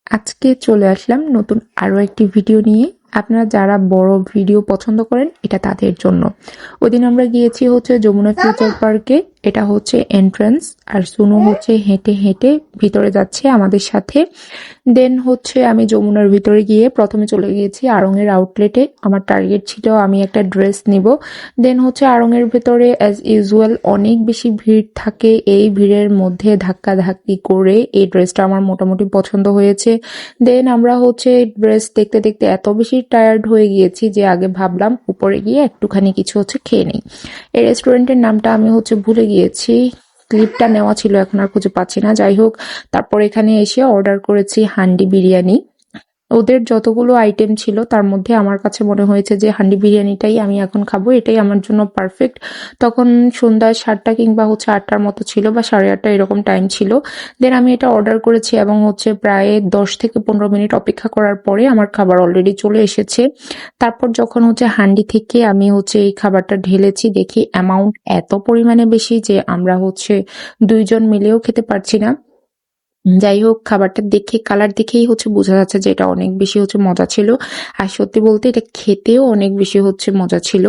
আজকে চলে আসলাম নতুন আরো একটি ভিডিও নিয়ে। আপনারা যারা বড় ভিডিও পছন্দ করেন এটা তাদের জন্য। ওইদিন আমরা গিয়েছি হচ্ছে যমুনা ফিউচার পার্কে। এটা হচ্ছে এন্ট্রান্স, আর সুনু হচ্ছে হেঁটে হেঁটে ভিতরে যাচ্ছে আমাদের সাথে। দেন হচ্ছে আমি যমুনার ভিতরে গিয়ে প্রথমে চলে গিয়েছি আড়ং-এর আউটলেটে। আমার টার্গেট ছিল আমি একটা ড্রেস নিব। দেন হচ্ছে আড়ং-এর ভেতরে অ্যাজ ইউজুয়াল অনেক বেশি ভিড় থাকে। এই ভিড়ের মধ্যে ধাক্কাধাক্কি করে এই ড্রেসটা আমার মোটামুটি পছন্দ হয়েছে। দেন আমরা হচ্ছে ড্রেস দেখতে দেখতে এত বেশি টায়ার্ড হয়ে গিয়েছি যে আগে ভাবলাম উপরে গিয়ে একটুখানি কিছু হচ্ছে খেয়ে নিই। এই রেস্টুরেন্টের নামটা আমি হচ্ছে ভুলে গিয়েছি, ক্লিপটা নেওয়া ছিল, এখন আর খুঁজে পাচ্ছি না। যাই হোক, তারপর এখানে এসে অর্ডার করেছি হান্ডি বিরিয়ানি। ওদের যতগুলো আইটেম ছিল তার মধ্যে আমার কাছে মনে হয়েছে যে হান্ডি বিরিয়ানিটাই আমি এখন খাবো, এটাই আমার জন্য পারফেক্ট। তখন সন্ধ্যা 7টা কিংবা হচ্ছে 8টার মতো ছিল, বা 8:30 এরকম টাইম ছিল। দেন আমি এটা অর্ডার করেছি এবং হচ্ছে প্রায় 10 থেকে 15 মিনিট অপেক্ষা করার পরে আমার খাবার অলরেডি চলে এসেছে। তারপর যখন হচ্ছে হান্ডি থেকে আমি হচ্ছে এই খাবারটা ঢেলেছি, দেখি অ্যামাউন্ট এত পরিমাণে বেশি যে আমরা হচ্ছে 2 জন মিলেও খেতে পারছি না। যাই হোক, খাবারটা দেখে, কালার দেখেই হচ্ছে বোঝা যাচ্ছে যে এটা অনেক বেশি হচ্ছে মজা ছিল। আর সত্যি বলতে এটা খেতেও অনেক বেশি হচ্ছে মজা ছিল।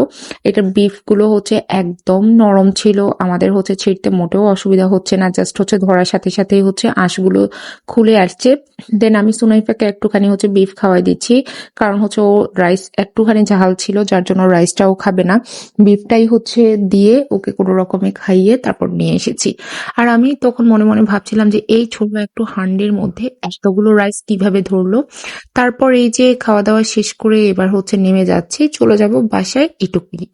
এটার বিফ গুলো হচ্ছে একদম নরম ছিল, আমাদের হচ্ছে ছিঁড়তে মোটেও অসুবিধা হচ্ছে না, জাস্ট হচ্ছে ধরার সাথে সাথেই হচ্ছে আঁশগুলো খুলে আসছে। দেন আমি সুনাইফাকে একটুখানি হচ্ছে বিফ খাওয়াই দিচ্ছি, কারণ হচ্ছে ও রাইস একটুখানি ঝাল ছিল, যার জন্য রাইসটাও খাবে না। বিফটাই হচ্ছে দিয়ে ওকে কোনো রকমে খাইয়ে তারপর নিয়ে এসেছি। আর আমি তখন মনে মনে ভাবছিলাম যে এই ছোট একটু হান্ডির মধ্যে এতগুলো রাইস কিভাবে ধরলো। তারপর এই যে খাওয়া দাওয়া শেষ করে এবার হচ্ছে নেমে যাচ্ছি, চলে যাব বাসায়, এটুকুই।